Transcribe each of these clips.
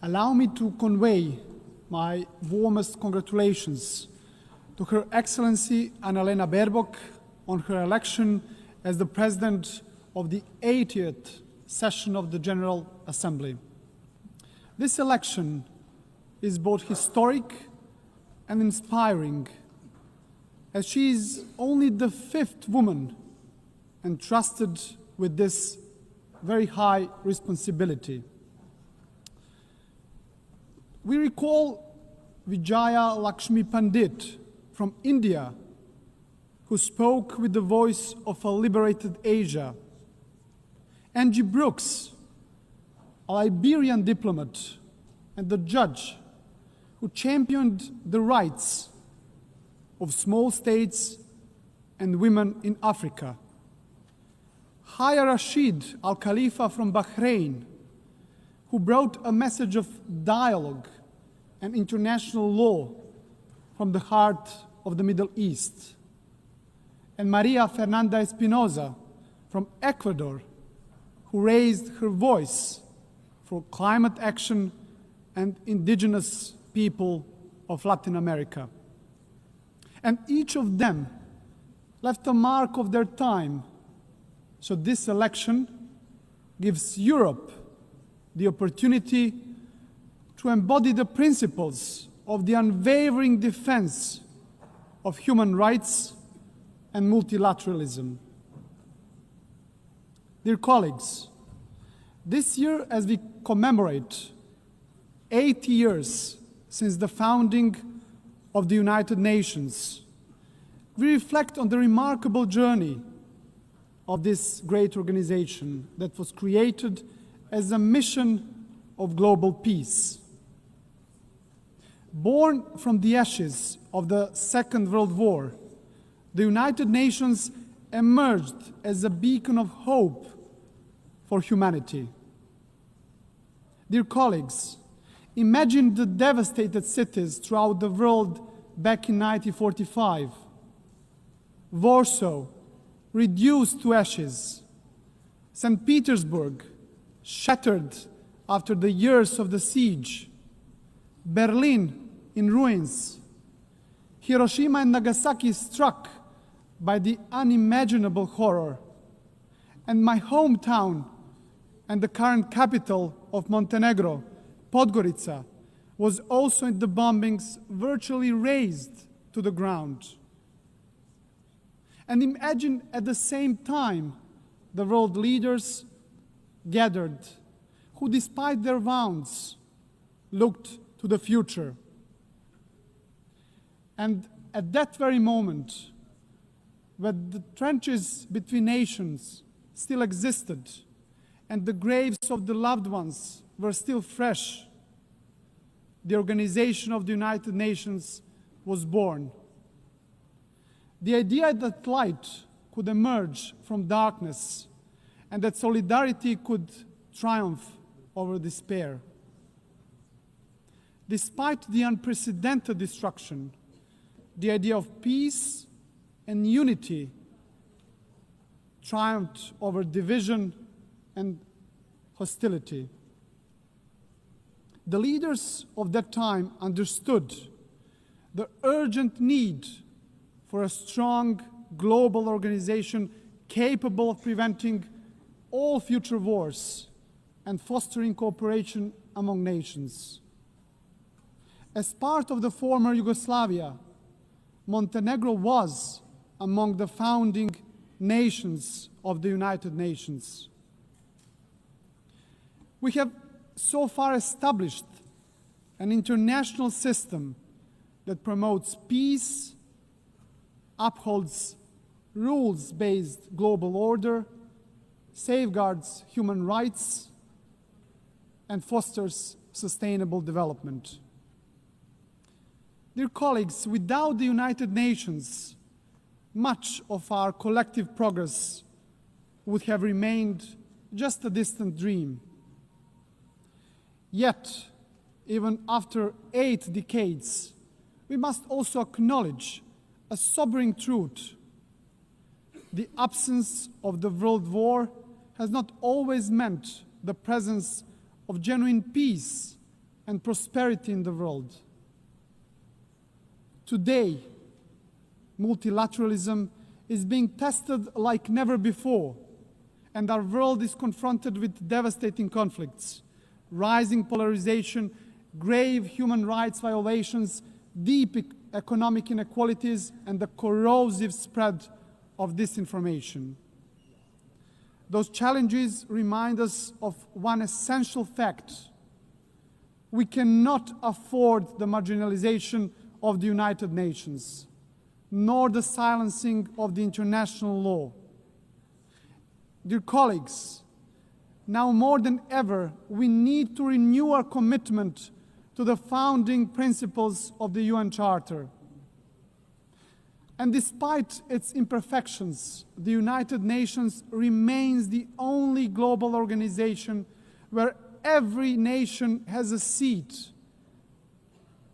Allow me to convey my warmest congratulations to Her Excellency Annalena Baerbock on her election as the President of the 80th session of the General Assembly. This election is both historic and inspiring, as she is only the 5th woman entrusted with this very high responsibility. We recall Vijaya Lakshmi Pandit from India, who spoke with the voice of a liberated Asia. Angie Brooks, a Liberian diplomat and the judge who championed the rights of small states and women in Africa. Haya Rashid Al Khalifa from Bahrain, who brought a message of dialogue and international law from the heart of the Middle East. And Maria Fernanda Espinosa from Ecuador, who raised her voice for climate action and indigenous people of Latin America. And each of them left a mark of their time. So this election gives Europe the opportunity to embody the principles of the unwavering defense of human rights and multilateralism. Dear colleagues, this year, as we commemorate 80 years since the founding of the United Nations, we reflect on the remarkable journey of this great organization that was created as a mission of global peace. Born from the ashes of the Second World War, the United Nations emerged as a beacon of hope for humanity. Dear colleagues, imagine the devastated cities throughout the world back in 1945. Warsaw, reduced to ashes. St. Petersburg, shattered after the years of the siege. Berlin, in ruins. Hiroshima and Nagasaki struck by the unimaginable horror. And my hometown and the current capital of Montenegro, Podgorica, was also in the bombings virtually razed to the ground. And imagine at the same time the world leaders gathered, who despite their wounds looked to the future. And at that very moment, when the trenches between nations still existed and the graves of the loved ones were still fresh, the Organization of the United Nations was born. The idea that light could emerge from darkness and that solidarity could triumph over despair. Despite the unprecedented destruction, the idea of peace and unity triumphed over division and hostility. The leaders of that time understood the urgent need for a strong global organization capable of preventing all future wars and fostering cooperation among nations. As part of the former Yugoslavia, Montenegro was among the founding nations of the United Nations. We have so far established an international system that promotes peace, upholds rules-based global order, safeguards human rights, and fosters sustainable development. Dear colleagues, without the United Nations, much of our collective progress would have remained just a distant dream. Yet, even after 8 decades, we must also acknowledge a sobering truth. The absence of the World War has not always meant the presence of genuine peace and prosperity in the world. Today, multilateralism is being tested like never before, and our world is confronted with devastating conflicts, rising polarization, grave human rights violations, deep economic inequalities, and the corrosive spread of disinformation. Those challenges remind us of one essential fact: we cannot afford the marginalization of the United Nations, nor the silencing of the international law. Dear colleagues, now more than ever, we need to renew our commitment to the founding principles of the UN Charter. And despite its imperfections, the United Nations remains the only global organization where every nation has a seat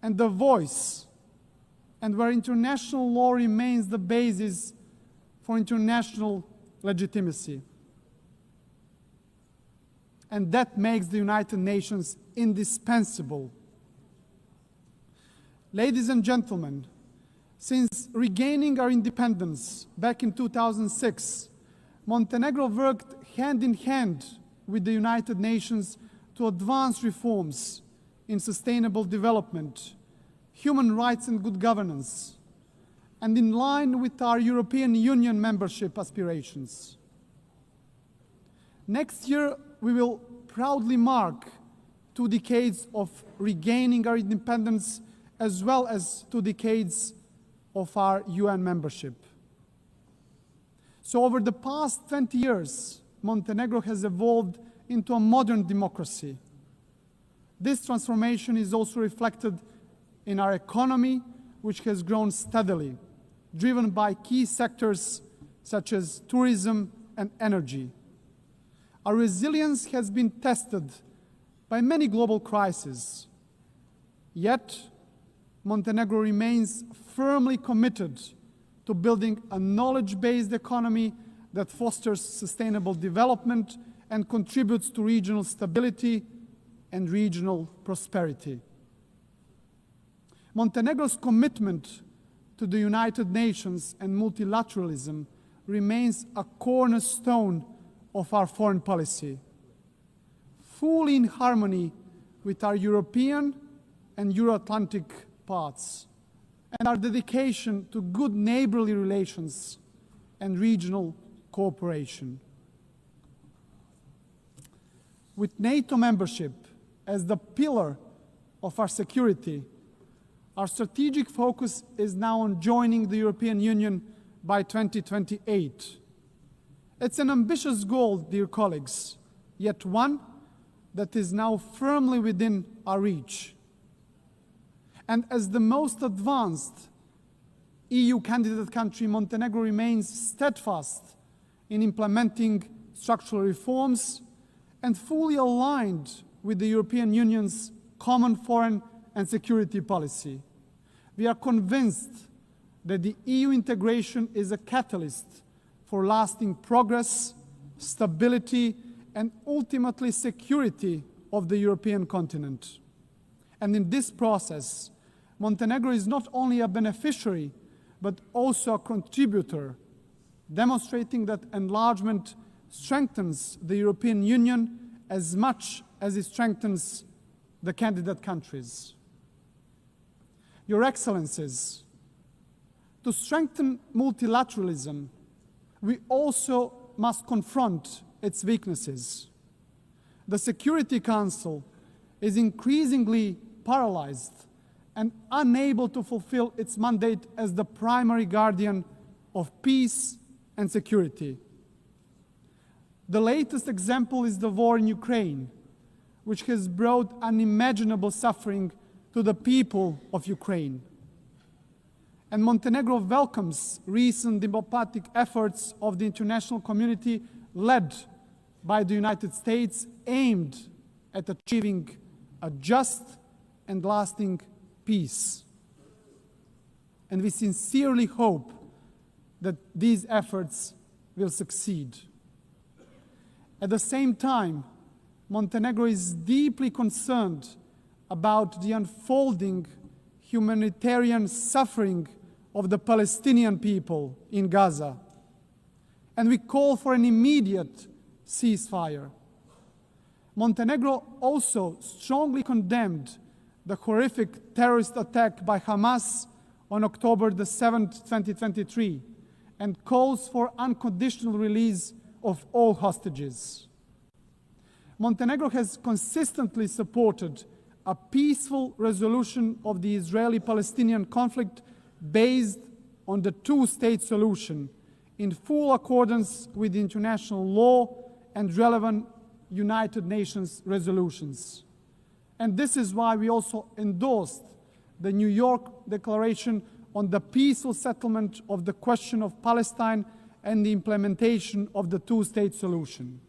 and a voice, and where international law remains the basis for international legitimacy. And that makes the United Nations indispensable. Ladies and gentlemen, since regaining our independence back in 2006, Montenegro worked hand in hand with the United Nations to advance reforms in sustainable development, human rights and good governance, and in line with our European Union membership aspirations. Next year, we will proudly mark 2 decades of regaining our independence, as well as 2 decades of our UN membership. So over the past 20 years, Montenegro has evolved into a modern democracy. This transformation is also reflected in our economy, which has grown steadily, driven by key sectors such as tourism and energy. Our resilience has been tested by many global crises. Yet, Montenegro remains firmly committed to building a knowledge-based economy that fosters sustainable development and contributes to regional stability and regional prosperity. Montenegro's commitment to the United Nations and multilateralism remains a cornerstone of our foreign policy, fully in harmony with our European and Euro-Atlantic paths, and our dedication to good neighborly relations and regional cooperation. With NATO membership as the pillar of our security, our strategic focus is now on joining the European Union by 2028. It's an ambitious goal, dear colleagues, yet one that is now firmly within our reach. And as the most advanced EU candidate country, Montenegro remains steadfast in implementing structural reforms and fully aligned with the European Union's common foreign and security policy. We are convinced that the EU integration is a catalyst for lasting progress, stability, and ultimately security of the European continent. And in this process, Montenegro is not only a beneficiary, but also a contributor, demonstrating that enlargement strengthens the European Union as much as it strengthens the candidate countries. Your Excellencies, to strengthen multilateralism, we also must confront its weaknesses. The Security Council is increasingly paralyzed and unable to fulfill its mandate as the primary guardian of peace and security. The latest example is the war in Ukraine, which has brought unimaginable suffering to the people of Ukraine. And Montenegro welcomes recent diplomatic efforts of the international community led by the United States, aimed at achieving a just and lasting peace. And we sincerely hope that these efforts will succeed. At the same time, Montenegro is deeply concerned about the unfolding humanitarian suffering of the Palestinian people in Gaza. And we call for an immediate ceasefire. Montenegro also strongly condemned the horrific terrorist attack by Hamas on October the 7th, 2023, and calls for unconditional release of all hostages. Montenegro has consistently supported a peaceful resolution of the Israeli-Palestinian conflict based on the two-state solution in full accordance with international law and relevant United Nations resolutions. And this is why we also endorsed the New York Declaration on the peaceful settlement of the question of Palestine and the implementation of the two-state solution.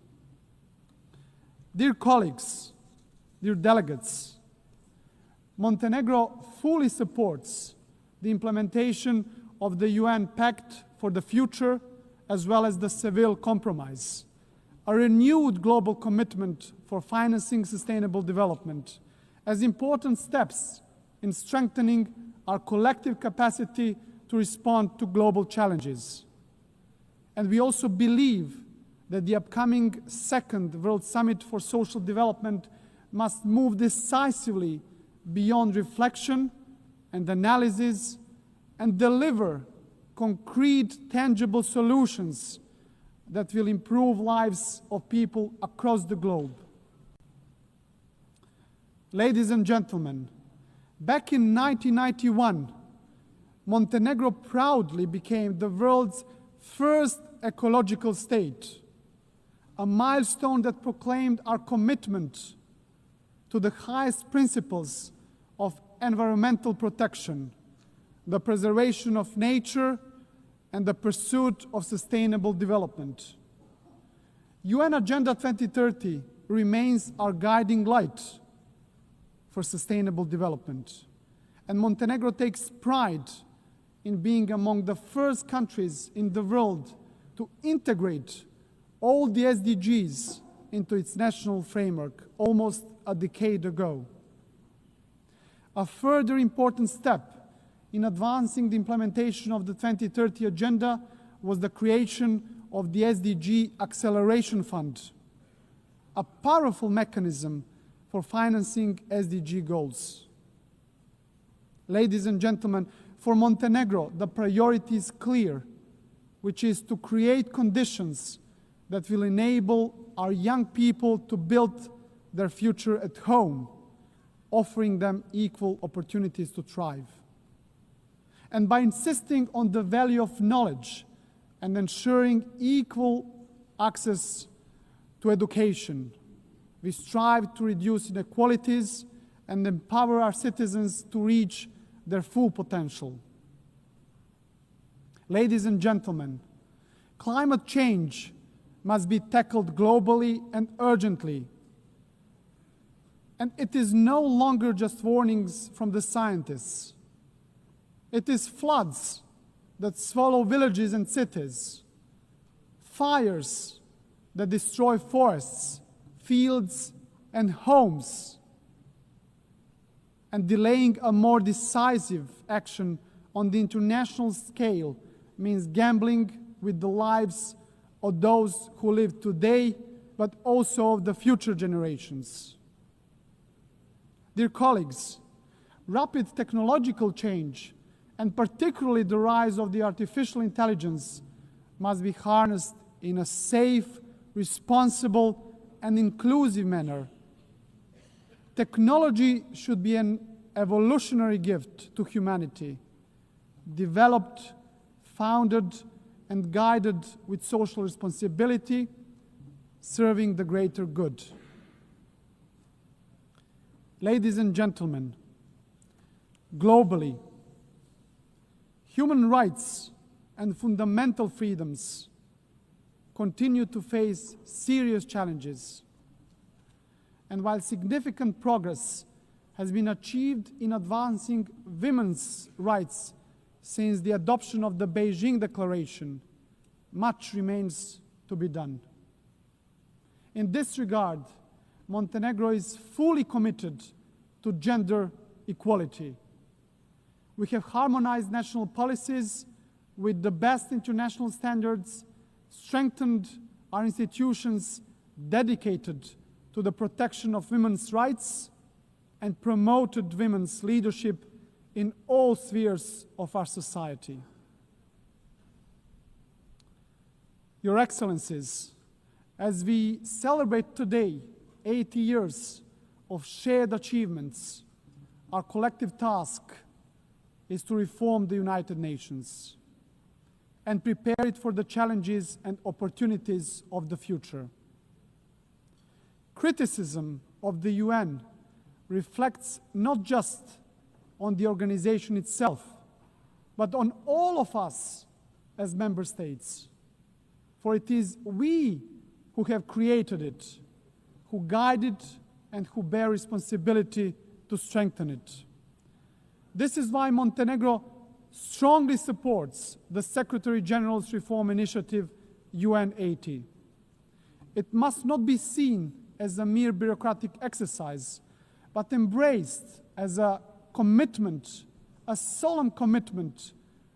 Dear colleagues, dear delegates, Montenegro fully supports the implementation of the UN Pact for the Future as well as the Seville Compromise, a renewed global commitment for financing sustainable development as important steps in strengthening our collective capacity to respond to global challenges. And we also believe that the upcoming second World Summit for Social Development must move decisively beyond reflection and analysis and deliver concrete, tangible solutions that will improve lives of people across the globe. Ladies and gentlemen, back in 1991, Montenegro proudly became the world's first ecological state, a milestone that proclaimed our commitment to the highest principles of environmental protection, the preservation of nature, and the pursuit of sustainable development. UN Agenda 2030 remains our guiding light for sustainable development. And Montenegro takes pride in being among the first countries in the world to integrate all the SDGs into its national framework almost a decade ago. A further important step in advancing the implementation of the 2030 Agenda was the creation of the SDG Acceleration Fund, a powerful mechanism for financing SDG goals. Ladies and gentlemen, for Montenegro, the priority is clear, which is to create conditions that will enable our young people to build their future at home, offering them equal opportunities to thrive. And by insisting on the value of knowledge and ensuring equal access to education, we strive to reduce inequalities and empower our citizens to reach their full potential. Ladies and gentlemen, climate change must be tackled globally and urgently. And it is no longer just warnings from the scientists. It is floods that swallow villages and cities, fires that destroy forests, fields, and homes, and delaying a more decisive action on the international scale means gambling with the lives of those who live today, but also of the future generations. Dear colleagues, rapid technological change, and particularly the rise of the artificial intelligence, must be harnessed in a safe, responsible, and inclusive manner. Technology should be an evolutionary gift to humanity, developed, founded, and guided with social responsibility, serving the greater good. Ladies and gentlemen, globally, human rights and fundamental freedoms continue to face serious challenges. And while significant progress has been achieved in advancing women's rights since the adoption of the Beijing Declaration, much remains to be done. In this regard, Montenegro is fully committed to gender equality. We have harmonized national policies with the best international standards, strengthened our institutions dedicated to the protection of women's rights, and promoted women's leadership in all spheres of our society. Your Excellencies, as we celebrate today 80 years of shared achievements, our collective task is to reform the United Nations and prepare it for the challenges and opportunities of the future. Criticism of the UN reflects not just on the organization itself, but on all of us as member states. For it is we who have created it, who guide it, and who bear responsibility to strengthen it. This is why Montenegro strongly supports the Secretary General's reform initiative, UN 80. It must not be seen as a mere bureaucratic exercise, but embraced as a commitment, a solemn commitment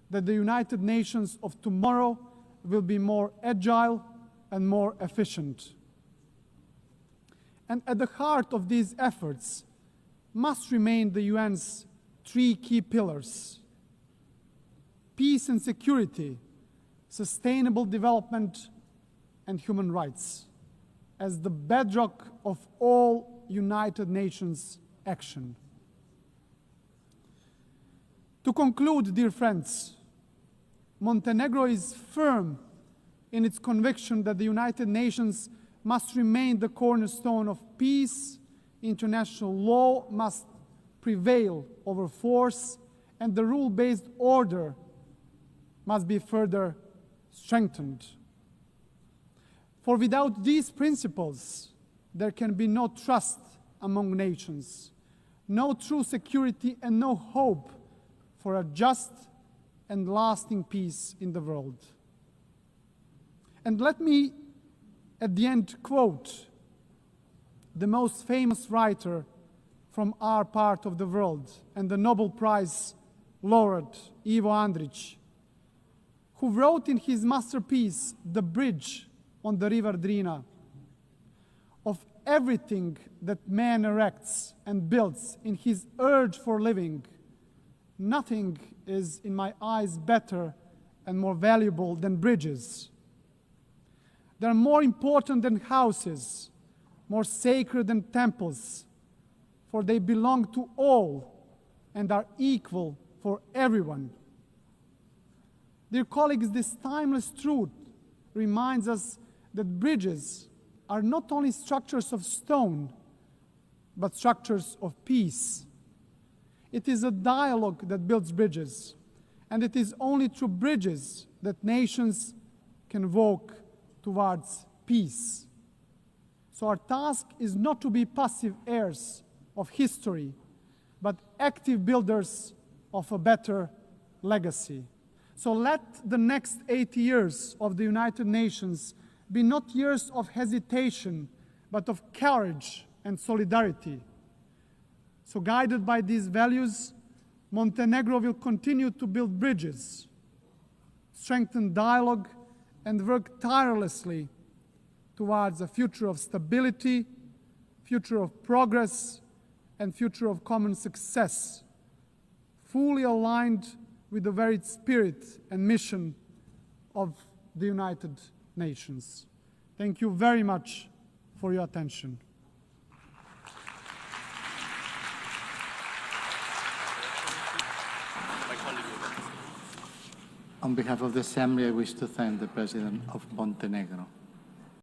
that the United Nations of tomorrow will be more agile and more efficient. And at the heart of these efforts must remain the UN's three key pillars: peace and security, sustainable development, and human rights, as the bedrock of all United Nations action. To conclude, dear friends, Montenegro is firm in its conviction that the United Nations must remain the cornerstone of peace, international law must prevail over force, and the rule-based order must be further strengthened. For without these principles, there can be no trust among nations, no true security, and no hope for a just and lasting peace in the world. And let me, at the end, quote the most famous writer from our part of the world and the Nobel Prize laureate, Ivo Andrić, who wrote in his masterpiece, The Bridge on the River Drina, "Of everything that man erects and builds in his urge for living, nothing is, in my eyes, better and more valuable than bridges. They are more important than houses, more sacred than temples, for they belong to all and are equal for everyone." Dear colleagues, this timeless truth reminds us that bridges are not only structures of stone, but structures of peace. It is a dialogue that builds bridges, and it is only through bridges that nations can walk towards peace. So our task is not to be passive heirs of history, but active builders of a better legacy. So let the next 80 years of the United Nations be not years of hesitation, but of courage and solidarity. So guided by these values, Montenegro will continue to build bridges, strengthen dialogue, and work tirelessly towards a future of stability, future of progress, and future of common success, fully aligned with the very spirit and mission of the United Nations. Thank you very much for your attention. On behalf of the Assembly, I wish to thank the President of Montenegro.